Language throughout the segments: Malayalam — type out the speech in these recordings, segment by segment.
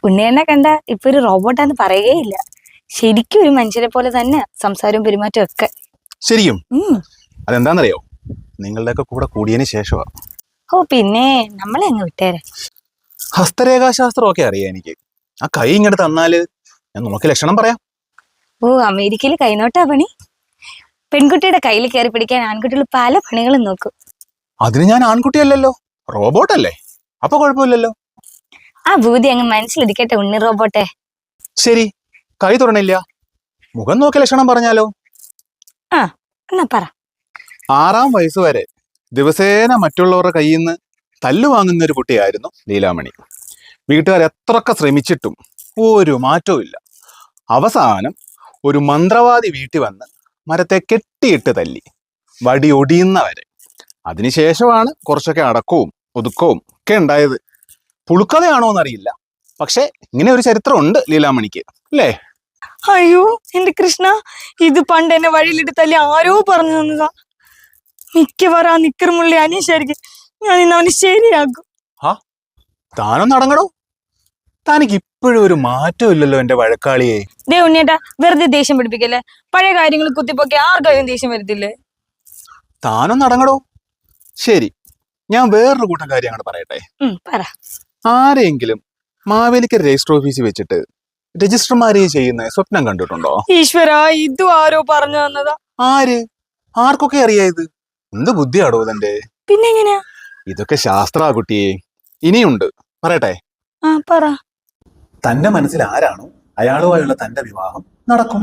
ഉണ്ണിയെന്നെ കണ്ട ഇപ്പൊ ഒരു റോബോട്ടാന്ന് പറയുകയില്ല. ശരിക്കും ഒരു മനുഷ്യരെ പോലെ തന്നെ സംസാരവും പെരുമാറ്റവും ഒക്കെ. ശരിക്കും അതെന്താന്നറിയോ, നിങ്ങളുടെയൊക്കെ കൂടെ കൂടിയതിന് ശേഷമാ. ഓ പിന്നെ നമ്മളെ അങ്ങ് വിട്ടേരെ. ഹസ്തരേഖാശാസ്ത്രം ഒക്കെ അറിയാം എനിക്ക്. ആ കൈ ഇങ്ങോട്ട് തന്നാല് ഞാൻ നോക്കി ലക്ഷണം പറയാം. ഓ അമേരിക്കയിൽ കൈനോട്ടാ പണി. പെൺകുട്ടിയുടെ കയ്യിൽ കയറി പിടിക്കാൻ ആൺകുട്ടികൾ പല പണികളും നോക്കും. അതിന് ഞാൻ ആൺകുട്ടിയല്ലല്ലോ, റോബോട്ടല്ലേ, അപ്പൊ കുഴപ്പമില്ലല്ലോ. ആ ഭൂതി അങ്ങ് മനസ്സിലിരിക്കട്ടെ ഉണ്ണി റോബോട്ടെ. ശരി, കൈ തുറന്നില്ല, മുഖം നോക്കി ലക്ഷണം പറഞ്ഞാലോ? ആ എന്നാ പറ. 6-ാം വയസ്സ് വരെ ദിവസേന മറ്റുള്ളവരുടെ കയ്യിൽ നിന്ന് തല്ലു വാങ്ങുന്ന ഒരു കുട്ടിയായിരുന്നു ലീലാമണി. വീട്ടുകാർ എത്രയൊക്കെ ശ്രമിച്ചിട്ടും ഒരു മാറ്റവും ഇല്ല. അവസാനം ഒരു മന്ത്രവാദി വീട്ടിൽ വന്ന് മരത്തെ കെട്ടിയിട്ട് തല്ലി, വടി ഒടിയുന്നവരെ. അതിനുശേഷമാണ് കുറച്ചൊക്കെ അടക്കവും ഒതുക്കവും ഒക്കെ ഉണ്ടായത്. പുളുക്കഥയാണോ എന്നറിയില്ല, പക്ഷെ ഇങ്ങനെ ഒരു ചരിത്രമുണ്ട് ലീലാമണിക്ക്, അല്ലേ? അയ്യോ എന്റെ കൃഷ്ണ, ഇത് പണ്ട് എന്നെ വഴിയിലിട്ട് തല്ലി ആരോ പറഞ്ഞു തന്നതാ. മിക്കവാറും ആ നിക്കറുമുള്ളി അനീഷായിരിക്കും. ഞാൻ ഇന്ന് അവന് ശരിയാക്കും. താനൊന്ന് അടങ്ങടോ, തനിക്ക് ഇപ്പോഴും ഒരു മാറ്റം ഇല്ലല്ലോ എന്റെ വഴക്കാളിയെ. ദേ ഉണ്ണിയേട്ടാ, വെറുതെ ദേഷ്യം പിടിപ്പിക്കല്ലേ. പഴയ കാര്യങ്ങൾ കുത്തിപ്പൊക്കെ ആർക്കാരും ദേഷ്യം വരത്തില്ലേ? താനൊന്ന് അടങ്ങടോ. ശരി, ഞാൻ വേറൊരു കൂട്ടം കാര്യം അങ്ങോട്ട് പറയട്ടെ. പറ. ആരെങ്കിലും മാവേലിക്കര രജിസ്റ്റർ ഓഫീസിൽ വെച്ചിട്ട് രജിസ്റ്റർ മാരേജ് ചെയ്യുന്ന സ്വപ്നം കണ്ടിട്ടുണ്ടോ? ഈശ്വര, ഇതും ആരോ പറഞ്ഞു തന്നതാ. ആര്? ആർക്കൊക്കെ അറിയാം ഇത്? എന്ത് ബുദ്ധിയാടോ ഇതെന്റെ. പിന്നെ എങ്ങനെയാ? ഇതൊക്കെ ശാസ്ത്രാ കുട്ടിയെ. ഇനിയുണ്ട്, പറയട്ടെ. പറ. തന്റെ മനസ്സിൽ ആരാണോ അയാളുമായുള്ള തന്റെ വിവാഹം നടക്കും.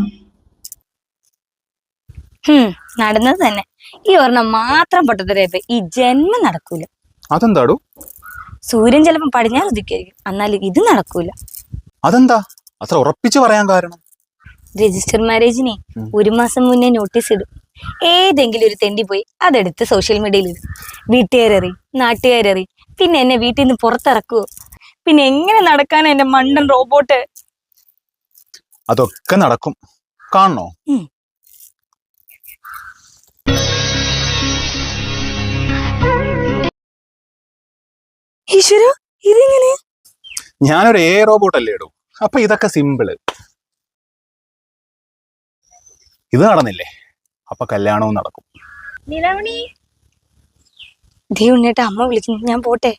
നടന്നത് തന്നെ. ഈ ഒരെണ്ണം മാത്രം പൊട്ടത്തരയപ്പോ ഈ ജന്മം നടക്കൂല. അതെന്താടോ? സൂര്യൻ ചിലപ്പോ പടിഞ്ഞാറ് ഉദിക്കായിരിക്കും, എന്നാലും ഇത് നടക്കൂല. അതെന്താ അത്ര ഉറപ്പിച്ചു പറയാൻ കാരണം? രജിസ്റ്റർ മാരേജിനെ 1 മാസം മുന്നേ നോട്ടീസ് ഇടും. ഏതെങ്കിലും ഒരു തെണ്ടി പോയി അതെടുത്ത് സോഷ്യൽ മീഡിയയിൽ ഇടും. വീട്ടുകാരറി, നാട്ടുകാരറി, പിന്നെ എന്നെ വീട്ടിൽ നിന്ന് പുറത്തിറക്കുവോ? പിന്നെ എങ്ങനെ നടക്കാനാ എന്റെ മണ്ടൻ റോബോട്ട്? അതൊക്കെ നടക്കും, കാണണോ? ഈശ്വര, ഇതെങ്ങനെ? ഞാനൊരു റോബോട്ട് അല്ലേ ഇടും, അപ്പൊ ഇതൊക്കെ സിമ്പിള്. ഇത് നടന്നില്ലേ, അപ്പൊ കല്യാണവും നടക്കും. ദേ ഉണ്ണിയേട്ടാ, അമ്മ വിളിക്കുന്നു, ഞാൻ പോട്ടെ.